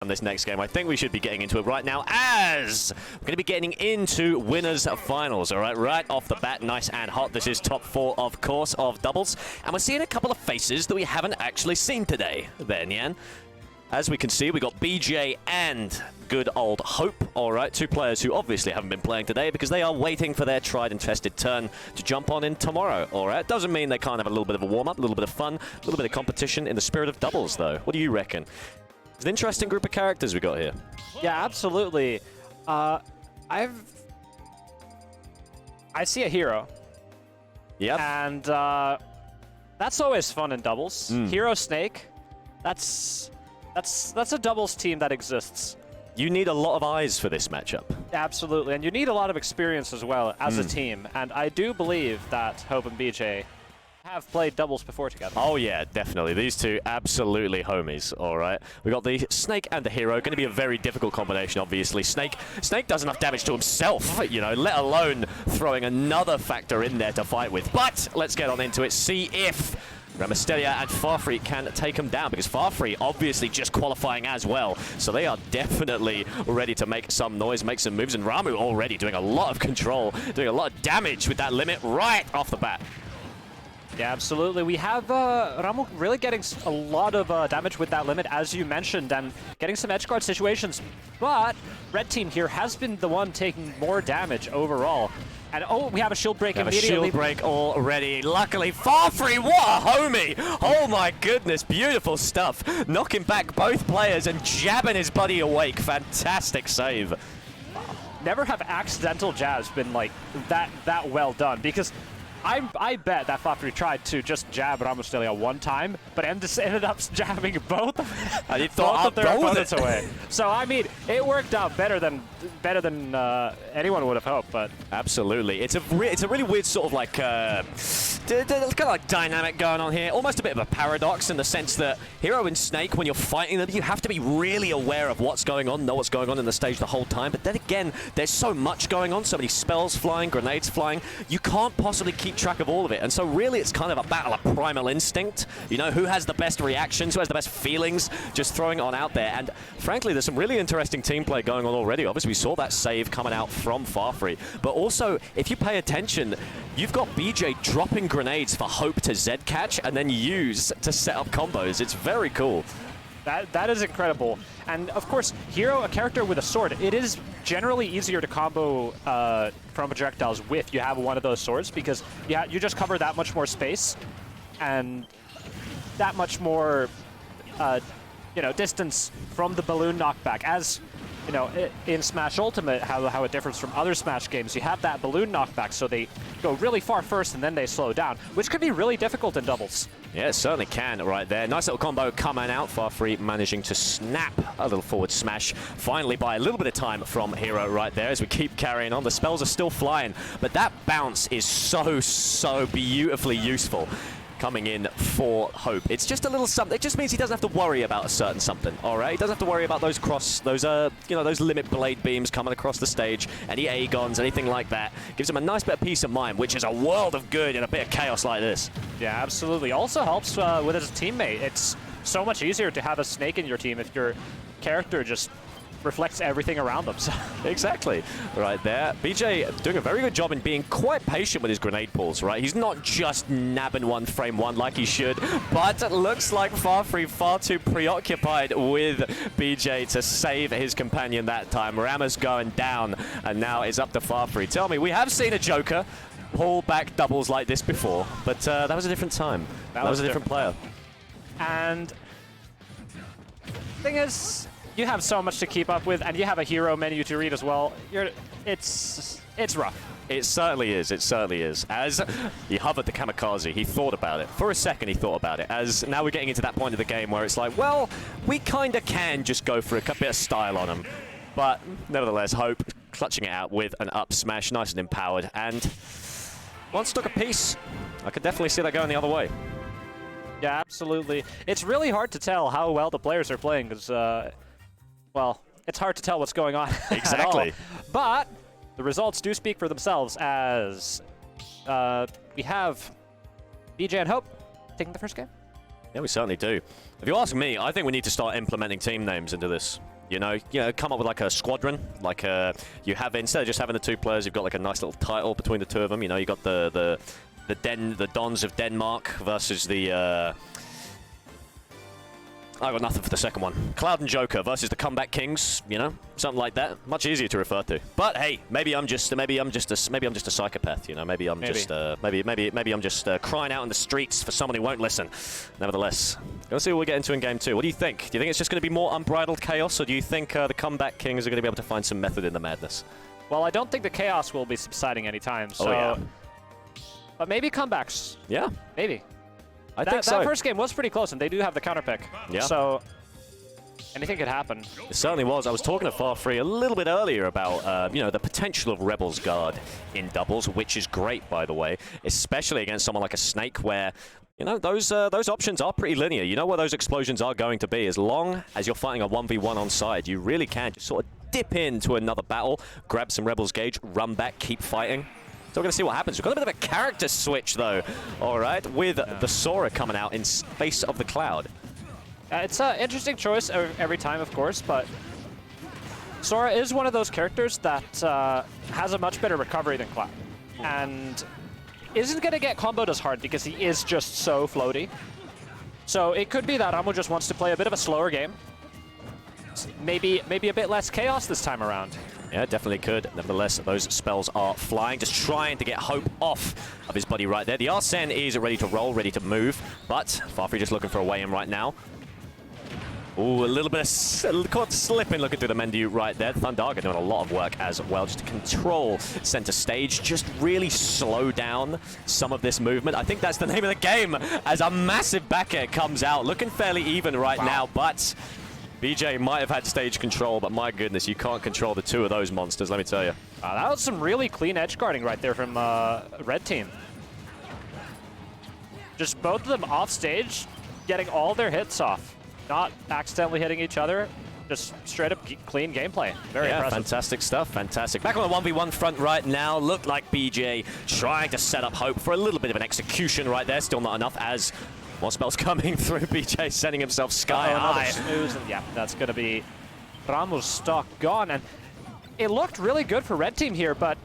on this next game. I think we should be getting into it right now, as we're going to be getting into winners finals. All right off the bat, nice and hot. This is top 4, of course, of doubles, and we're seeing a couple of faces that we haven't actually seen today. There, Nyan. As we can see, we got Bejay and good old Hope. All right, 2 players who obviously haven't been playing today because they are waiting for their tried and tested turn to jump on in tomorrow. All right, doesn't mean they can't have a little bit of a warm-up, a little bit of fun, a little bit of competition in the spirit of doubles, though. What do you reckon? It's an interesting group of characters we got here. Yeah, absolutely. I see a hero. Yep. And that's always fun in doubles. Hero Snake, that's a doubles team that exists. You need a lot of eyes for this matchup. Absolutely, and you need a lot of experience as well as a team. And I do believe that Hope and Bejay have played doubles before together. Oh yeah, definitely. These two absolutely homies, all right? We got the Snake and the Hero. Going to be a very difficult combination, obviously. Snake does enough damage to himself, you know, let alone throwing another factor in there to fight with. But let's get on into it, see if Ramustelija and Faifre can take him down, because Faifre obviously just qualifying as well. So they are definitely ready to make some noise, make some moves. And Ramu already doing a lot of control, doing a lot of damage with that limit right off the bat. Yeah, absolutely. We have Ramu really getting a lot of damage with that limit, as you mentioned, and getting some edge guard situations. But red team here has been the one taking more damage overall. And oh, we have a shield break immediately. A shield break already. Luckily, Faifre, what a homie! Oh my goodness, beautiful stuff. Knocking back both players and jabbing his buddy awake. Fantastic save. Never have accidental jabs been like that well done, because I bet that Faifre tried to just jab Ramustelija one time, but ended up jabbing both of their opponents away. So I mean, it worked out better than anyone would have hoped. But absolutely, it's a really weird sort of like kind of like dynamic going on here. Almost a bit of a paradox in the sense that Hero and Snake, when you're fighting them, you have to be really aware of what's going on, know what's going on in the stage the whole time. But then again, there's so much going on, so many spells flying, grenades flying, you can't possibly keep track of all of it. And so really it's kind of a battle of primal instinct. You know, who has the best reactions, who has the best feelings, just throwing it on out there. And frankly, there's some really interesting team play going on already. Obviously, we saw that save coming out from Faifre. But also, if you pay attention, you've got Bejay dropping grenades for Hope to Z catch and then use to set up combos. It's very cool. That is incredible. And of course, Hero, a character with a sword, it is generally easier to combo from projectiles with you have one of those swords, because you just cover that much more space and that much more distance from the balloon knockback. As you know, in Smash Ultimate, how it differs from other Smash games, you have that balloon knockback, so they go really far first and then they slow down, which can be really difficult in doubles. Yeah, it certainly can right there. Nice little combo coming out. Faifre managing to snap a little forward smash. Finally, by a little bit of time from Hero right there as we keep carrying on. The spells are still flying, but that bounce is so beautifully useful coming in for Hope. It's just a little something. It just means he doesn't have to worry about a certain something, all right? He doesn't have to worry about those those limit blade beams coming across the stage, any Agons, anything like that. Gives him a nice bit of peace of mind, which is a world of good in a bit of chaos like this. Yeah, absolutely. Also helps with his teammate. It's so much easier to have a Snake in your team if your character just reflects everything around them. So. Exactly. Right there. Bejay doing a very good job in being quite patient with his grenade pulls, right? He's not just nabbing one frame one like he should, but it looks like Faifre far too preoccupied with Bejay to save his companion that time. Rama's going down, and now it's up to Faifre. Tell me, we have seen a Joker pull back doubles like this before, but that was a different time. That was a different player. And the thing is, you have so much to keep up with, and you have a hero menu to read as well. It's rough. It certainly is. It certainly is. As he hovered the kamikaze, he thought about it. For a second, he thought about it. As now we're getting into that point of the game where it's like, well, we kind of can just go for a bit of style on him. But nevertheless, Hope clutching it out with an up smash, nice and empowered. And one stuck a piece. I could definitely see that going the other way. Yeah, absolutely. It's really hard to tell how well the players are playing because, well, it's hard to tell what's going on. Exactly. But the results do speak for themselves as we have Bejay and Hope taking the first game. Yeah, we certainly do. If you ask me, I think we need to start implementing team names into this. You know, come up with like a squadron, like you have instead of just having the 2 players, you've got like a nice little title between the 2 of them. You know, you got the Dons of Denmark versus the. I got nothing for the second one. Cloud and Joker versus the Comeback Kings. You know, something like that. Much easier to refer to. But hey, maybe I'm just a psychopath. You know, maybe I'm just crying out in the streets for someone who won't listen. Nevertheless, let's see what we get into in game 2. What do you think? Do you think it's just going to be more unbridled chaos, or do you think the Comeback Kings are going to be able to find some method in the madness? Well, I don't think the chaos will be subsiding anytime. So, yeah. But maybe comebacks. Yeah, maybe. I think so. That first game was pretty close, and they do have the counter pick. Yeah. So anything could happen. It certainly was. I was talking to Faifre a little bit earlier about, the potential of Rebels Guard in doubles, which is great, by the way, especially against someone like a Snake where, those options are pretty linear. You know where those explosions are going to be. As long as you're fighting a 1v1 on side, you really can just sort of dip into another battle, grab some Rebels gauge, run back, keep fighting. So we're going to see what happens. We've got a bit of a character switch, though, all right, with the Sora coming out in Face of the Cloud. It's an interesting choice every time, of course, but Sora is one of those characters that has a much better recovery than Cloud, and isn't going to get comboed as hard because he is just so floaty. So it could be that Ramu just wants to play a bit of a slower game. Maybe a bit less chaos this time around. Yeah, definitely could. Nevertheless, those spells are flying, just trying to get hope off of his buddy right there. The Arsene is ready to roll, ready to move, but Faifre just looking for a way in right now. Ooh, a little bit of caught slipping looking through the menu right there. Thundaga doing a lot of work as well, just to control center stage, just really slow down some of this movement. I think that's the name of the game as a massive back air comes out, looking fairly even right now, but Bejay might have had stage control, but my goodness, you can't control the 2 of those monsters, let me tell you. That was some really clean edge guarding right there from Red Team. Just both of them off stage, getting all their hits off. Not accidentally hitting each other, just straight up clean gameplay. Very impressive. Fantastic stuff, fantastic. Back on the 1v1 front right now, looked like Bejay trying to set up hope for a little bit of an execution right there. Still not enough as more spells coming through. Bejay sending himself sky high. Snooze, and yeah, that's going to be Ramu's stock gone. And it looked really good for Red Team here, but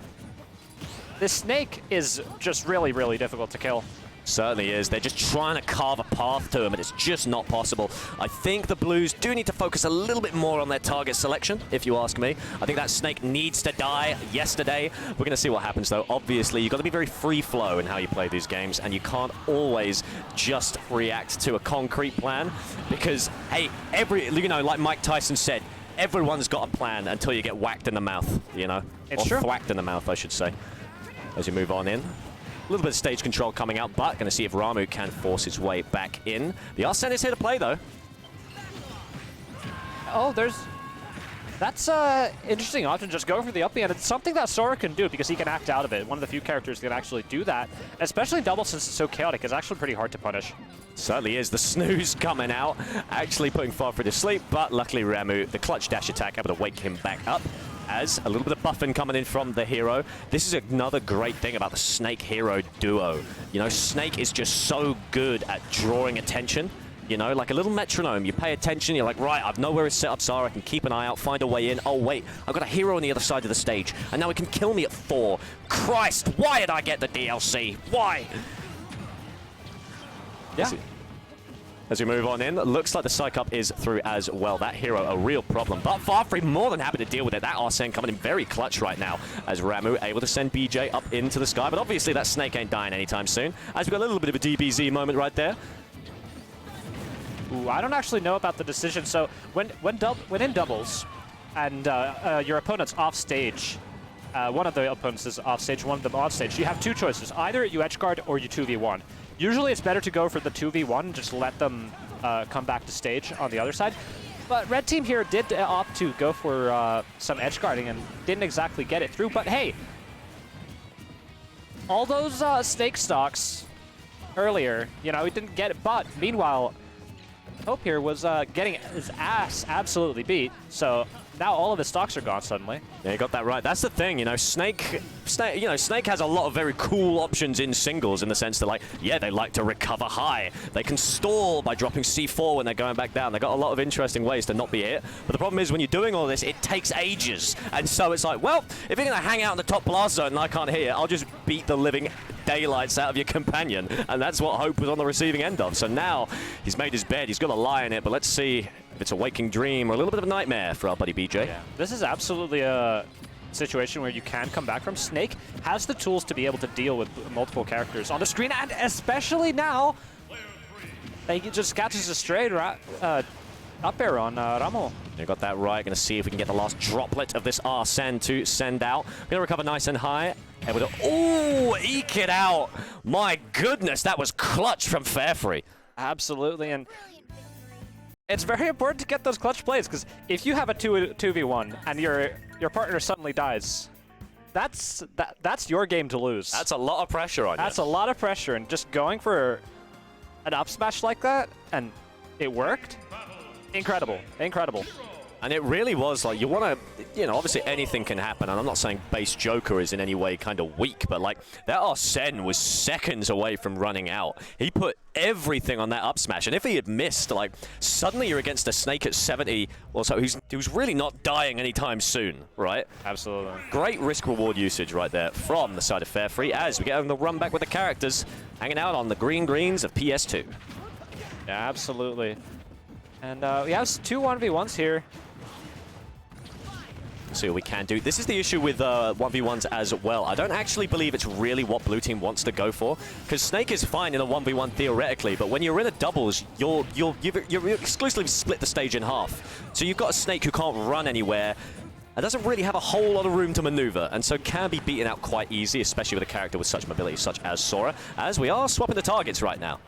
this Snake is just really, really difficult to kill. Certainly is. They're just trying to carve a path to him, and it's just not possible. I think the Blues do need to focus a little bit more on their target selection, if you ask me. I think that Snake needs to die yesterday. We're going to see what happens, though. Obviously, you've got to be very free flow in how you play these games, and you can't always just react to a concrete plan because, hey, like Mike Tyson said, everyone's got a plan until you get whacked in the mouth, It's or true. thwacked in the mouth, I should say, as you move on in. A little bit of stage control coming out, but going to see if Ramu can force his way back in. The Arsene is here to play, though. Oh, that's interesting option. Just go for the up B, and it's something that Sora can do because he can act out of it. One of the few characters that can actually do that, especially double since it's so chaotic. It's actually pretty hard to punish. Certainly is. The snooze coming out, actually putting Faifre to sleep, but luckily Ramu, the clutch dash attack, able to wake him back up. As a little bit of buffing coming in from the hero. This is another great thing about the Snake hero duo. Snake is just so good at drawing attention. Like a little metronome. You pay attention, you're like, right, I know where his setups are, I can keep an eye out, find a way in. Oh, wait, I've got a hero on the other side of the stage, and now he can kill me at 4. Christ, why did I get the DLC? Why? Yeah. As we move on in, looks like the psych up is through as well. That hero, a real problem. But Faifre more than happy to deal with it. That Arsene coming in very clutch right now as Ramu able to send Bejay up into the sky. But obviously that Snake ain't dying anytime soon. As we've got a little bit of a DBZ moment right there. Ooh, I don't actually know about the decision. So when in doubles and your opponent's off stage, one of the opponents is off stage, one of them on stage, you have 2 choices. Either you edge guard or you 2v1. Usually it's better to go for the 2v1 and just let them come back to stage on the other side. But Red Team here did opt to go for some edge guarding and didn't exactly get it through. But hey, all those Snake stocks earlier, he didn't get it. But meanwhile, Hope here was getting his ass absolutely beat. So now all of his stocks are gone suddenly. Yeah, you got that right. That's the thing, you know, Snake has a lot of very cool options in singles in the sense that, like, yeah, they like to recover high. They can stall by dropping C4 when they're going back down. They got a lot of interesting ways to not be hit. But the problem is when you're doing all this, it takes ages. And so it's like, well, if you're going to hang out in the top blast zone and I can't hit it, I'll just beat the living daylights out of your companion. And that's what Hope was on the receiving end of. So now he's made his bed. He's got to lie in it. But let's see if it's a waking dream or a little bit of a nightmare for our buddy Bejay. Yeah. This is absolutely a situation where you can come back from. Snake has the tools to be able to deal with multiple characters on the screen, and especially now, he just catches a straight up air on Ramo. You got that right. Going to see if we can get the last droplet of this Arsene to send out. Going to recover nice and high. Able to, ooh, eke it out. My goodness, that was clutch from Faifre. Absolutely, and it's very important to get those clutch plays, because if you have a 2v1 and your partner suddenly dies, that's your game to lose. That's a lot of pressure on you. That's a lot of pressure, and just going for an up smash like that, and it worked. Incredible, incredible. And it really was like, you want to, you know, obviously anything can happen, and I'm not saying base Joker is in any way kind of weak, but like, that Arsene was seconds away from running out. He put everything on that up smash, and if he had missed, like, suddenly you're against a Snake at 70, also who's really not dying anytime soon, right? Absolutely. Great risk-reward usage right there from the side of Faifre as we get on the run back with the characters, hanging out on the greens of PS2. Yeah, absolutely. And we have 2 1v1s here. See what we can do. This is the issue with 1v1s as well. I don't actually believe it's really what blue team wants to go for, because Snake is fine in a 1v1 theoretically, but when you're in a doubles, you're exclusively split the stage in half. So you've got a Snake who can't run anywhere and doesn't really have a whole lot of room to maneuver, and so can be beaten out quite easy, especially with a character with such mobility such as Sora, as we are swapping the targets right now.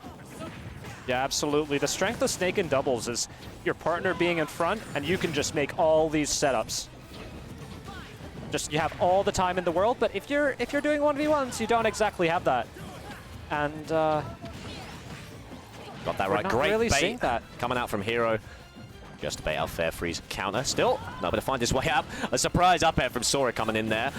Yeah, absolutely. The strength of Snake in doubles is your partner being in front, and you can just make all these setups. Just, you have all the time in the world, but if you're doing 1v1s, you don't exactly have that. And got that right. Great really bait coming out from Hero. Just to bait out Fairfree's counter. Still, not able to find his way up. A surprise up air from Sora coming in there.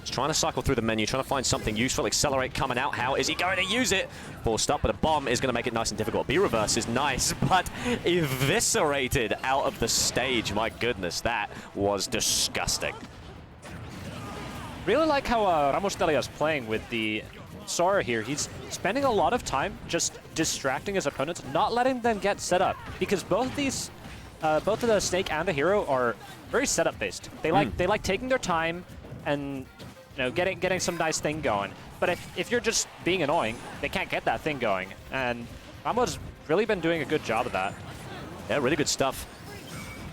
He's trying to cycle through the menu, trying to find something useful. Accelerate coming out. How is he going to use it? Forced up, but a bomb is going to make it nice and difficult. B-reverse is nice, but eviscerated out of the stage. My goodness, that was disgusting. Really like how Ramustelija is playing with the Sora here. He's spending a lot of time just distracting his opponents, not letting them get set up, because both of these, both of the Snake and the Hero are very setup based. They like taking their time and, you know, getting some nice thing going. But if you're just being annoying, they can't get that thing going. And Ramo's really been doing a good job of that. Yeah, really good stuff.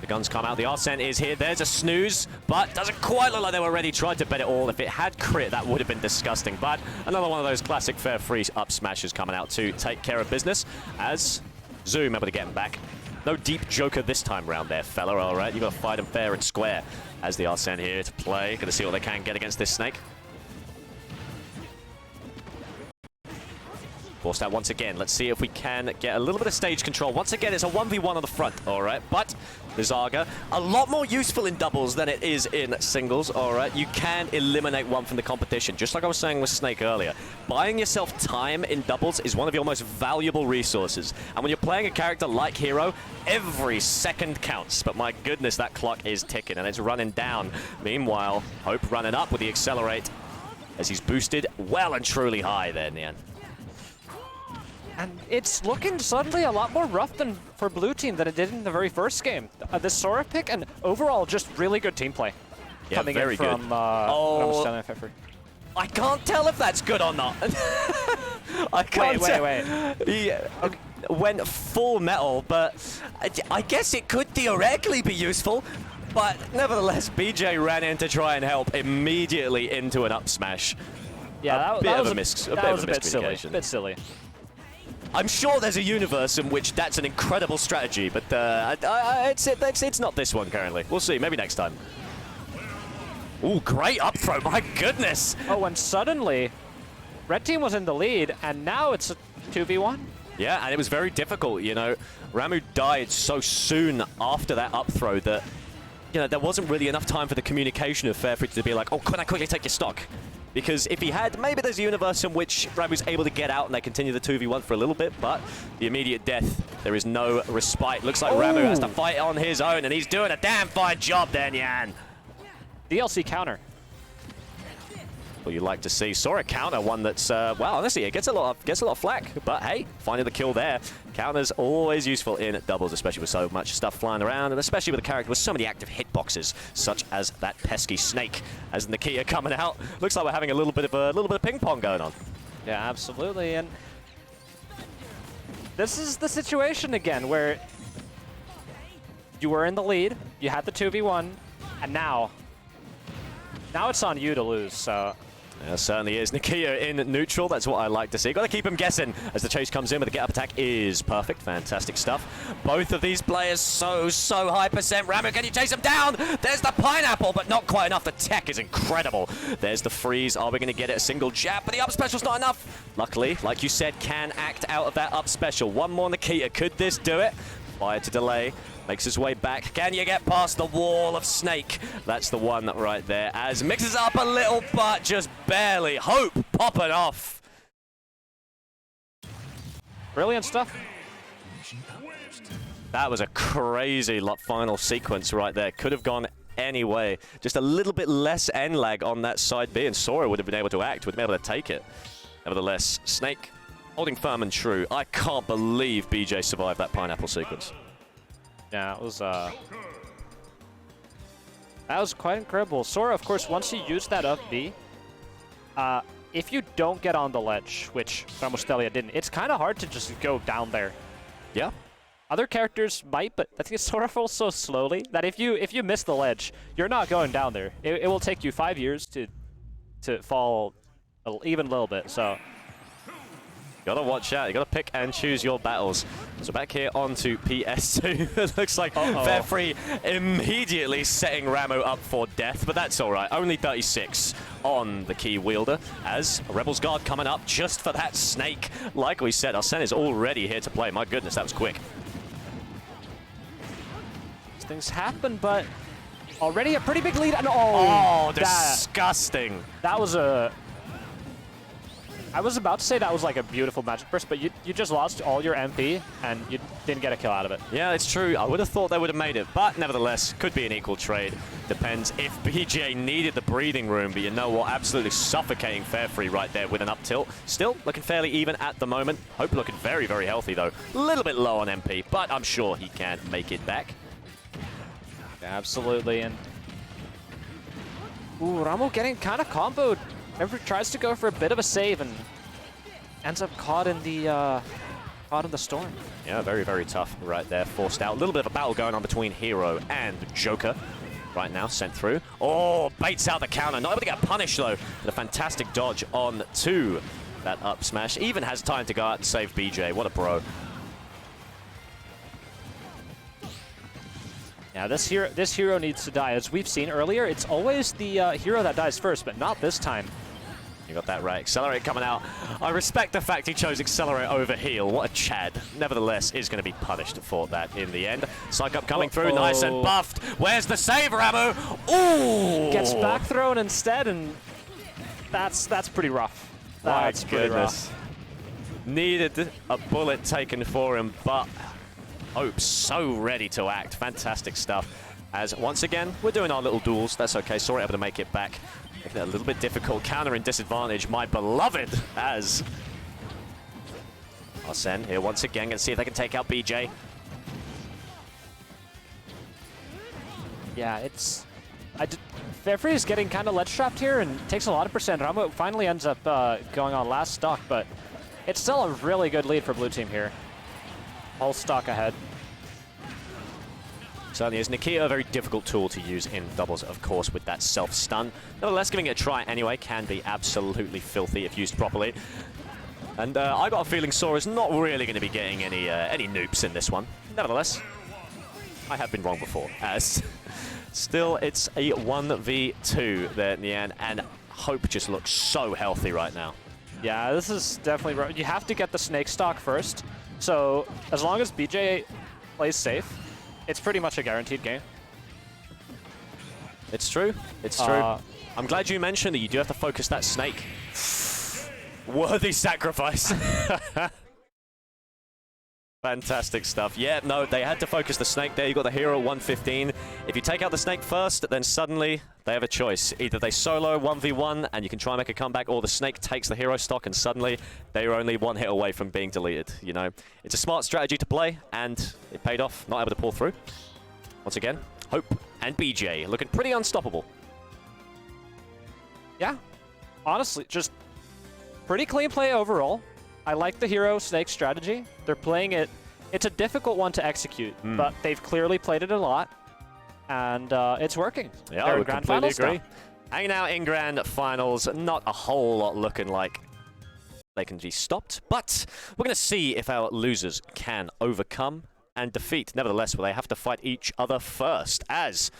The guns come out. The Arsene is here. There's a snooze, but doesn't quite look like they were ready. Tried to bet it all. If it had crit, that would have been disgusting. But another one of those classic Fairfre up smashes coming out to take care of business as Zoom able to get him back. No deep Joker this time round there, fella. All right, you got to fight him fair and square as the Arsene here to play. Going to see what they can get against this Snake. Forced out once again. Let's see if we can get a little bit of stage control. Once again, it's a 1v1 on the front, all right? But the Zaga, a lot more useful in doubles than it is in singles, all right? You can eliminate one from the competition, just like I was saying with Snake earlier. Buying yourself time in doubles is one of your most valuable resources. And when you're playing a character like Hero, every second counts. But my goodness, that clock is ticking, and it's running down. Meanwhile, Hope running up with the Accelerate as he's boosted well and truly high there in the end. And it's looking suddenly a lot more rough than for blue team than it did in the very first game. The Sora pick and overall just really good team play. Yeah, coming very in from, good. Ramustelija and Faifre. I can't tell if that's good or not. I can't tell. Wait. He went full metal, but I guess it could theoretically be useful. But nevertheless, Bejay ran in to try and help immediately into an up smash. Yeah, that was a bit silly. I'm sure there's a universe in which that's an incredible strategy, but it's not this one currently. We'll see, maybe next time. Ooh, great up throw, my goodness! Oh, and suddenly, red team was in the lead, and now it's a 2v1. Yeah, and it was very difficult, you know. Ramu died so soon after that up throw that, you know, there wasn't really enough time for the communication of Faifre to be like, oh, can I quickly take your stock? Because if he had, maybe there's a universe in which Ramu's able to get out and they continue the 2v1 for a little bit, but the immediate death, there is no respite. Looks like Ramu has to fight on his own, and he's doing a damn fine job there, Nyan. DLC counter. Well, you'd like to see. Saw a counter, one that's, well, honestly, it gets a lot of flack. But hey, finding the kill there. Counters always useful in doubles, especially with so much stuff flying around, and especially with a character with so many active hitboxes, such as that pesky snake. As Nikia coming out, looks like we're having a little bit of ping pong going on. Yeah, absolutely. And this is the situation again where you were in the lead, you had the 2v1, and now it's on you to lose. So. Yeah, certainly is. Nikia in neutral, that's what I like to see. Got to keep him guessing as the chase comes in, but the get-up attack is perfect. Fantastic stuff. Both of these players so high percent. Ramu, can you chase him down? There's the pineapple, but not quite enough. The tech is incredible. There's the freeze. Are we going to get it? A single jab, but the up special's not enough. Luckily, like you said, can act out of that up special. One more Nikia. Could this do it? Fire to delay. Makes his way back. Can you get past the wall of Snake? That's the one right there. As mixes up a little, but just barely. Hope popping off. Brilliant stuff. That was a crazy final sequence right there. Could have gone any way. Just a little bit less end lag on that side B, and Sora would have been able to act, would have been able to take it. Nevertheless, Snake holding firm and true. I can't believe Bejay survived that pineapple sequence. Yeah, that was quite incredible. Sora, of course, once you use that up B, if you don't get on the ledge, which Ramustelija didn't, it's kind of hard to just go down there. Yeah. Other characters might, but I think Sora falls so slowly that if you miss the ledge, you're not going down there. It will take you 5 years to fall even a little bit. So. Gotta watch out. You gotta pick and choose your battles. So back here onto PS2. It looks like Faifre immediately setting Ramu up for death, but that's all right. Only 36 on the key wielder as a Rebels Guard coming up just for that snake. Like we said, Arsene is already here to play. My goodness, that was quick. These things happen, but already a pretty big lead. And disgusting. That was a... I was about to say that was like a beautiful magic burst, but you just lost all your MP and you didn't get a kill out of it. Yeah, it's true. I would have thought they would have made it, but nevertheless, could be an equal trade. Depends if Bejay needed the breathing room, but you know what? Absolutely suffocating Faifre right there with an up tilt. Still looking fairly even at the moment. Hope looking very, very healthy though. A little bit low on MP, but I'm sure he can make it back. Absolutely, and Ramu getting kind of comboed. Faifre tries to go for a bit of a save and ends up caught in the storm. Yeah, very, very tough right there. Forced out. A little bit of a battle going on between Hero and Joker right now. Sent through. Oh, baits out the counter. Not able to get punished though. With a fantastic dodge on to that up smash. Even has time to go out and save Bejay. What a bro. Yeah, this hero needs to die. As we've seen earlier, it's always the hero that dies first, but not this time. You got that right. Accelerate coming out. I respect the fact he chose Accelerate over Heal. What a Chad. Nevertheless, is going to be punished for that in the end. Psych up coming through. Nice and buffed. Where's the save, Ramu? Ooh! Gets back thrown instead, and that's pretty rough. That's pretty rough. Needed a bullet taken for him, but Hope so ready to act. Fantastic stuff. As once again, we're doing our little duels. That's okay. Sora able to make it back. Making it a little bit difficult. Counter in disadvantage. My beloved as Arsene here once again. Gonna see if they can take out Bejay. Yeah, Faifre is getting kind of ledge trapped here and takes a lot of percent. Ramu finally ends up going on last stock, but it's still a really good lead for blue team here. Whole stock ahead. Certainly is. Nikia, a very difficult tool to use in doubles, of course, with that self-stun. Nevertheless, giving it a try anyway can be absolutely filthy if used properly. And I got a feeling Sora's not really going to be getting any noops in this one. Nevertheless, I have been wrong before, as still it's a 1v2 there in the end, and Hope just looks so healthy right now. Yeah, this is definitely... You have to get the snake stock first, So as long as Bejay plays safe, it's pretty much a guaranteed game. It's true. It's true. I'm glad you mentioned that you do have to focus that snake. Worthy sacrifice. Fantastic stuff. Yeah, no, they had to focus the snake there. You got the hero 115. If you take out the snake first, then suddenly they have a choice. Either they solo 1v1 and you can try and make a comeback, or the snake takes the hero stock and suddenly they are only one hit away from being deleted. You know, it's a smart strategy to play and it paid off. Not able to pull through. Once again, Hope and Bejay looking pretty unstoppable. Yeah, honestly, just pretty clean play overall. I like the hero snake strategy. They're playing it. It's a difficult one to execute, but they've clearly played it a lot, and it's working. Yeah, They're I in grand completely finals agree. now. Hanging out in grand finals, not a whole lot looking like they can be stopped, but we're going to see if our losers can overcome and defeat. Nevertheless, will they have to fight each other first? As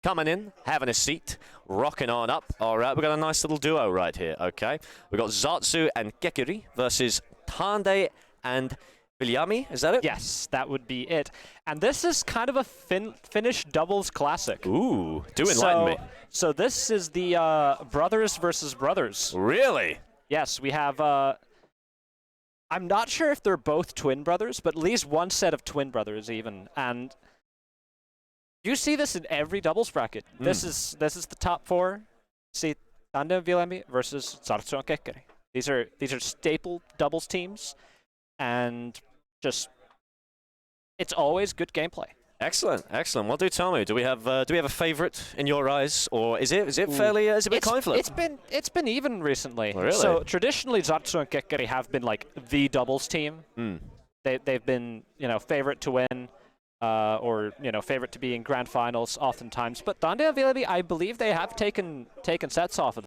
coming in, having a seat, rocking on up. All right, we've got a nice little duo right here, okay? We've got Zatsu and Gekiri versus Tande and Viljami, is that it? Yes, that would be it. And this is kind of a Finnish doubles classic. Ooh, do enlighten me. So this is the brothers versus brothers. Really? Yes, we have... I'm not sure if they're both twin brothers, but at least one set of twin brothers even. And you see this in every doubles bracket. This is the top four. See, Tande and Viljami versus Zatsu and Gekiri. These are staple doubles teams, and just it's always good gameplay. Excellent, excellent. Well, do tell me, do we have a favorite in your eyes, or is it fairly is it a bit coin flip? It's been even recently. Really? So traditionally, Zatsu and Gekiri have been like the doubles team. They've been favorite to win, or favorite to be in grand finals oftentimes. But Tande and Viljami, I believe they have taken sets off of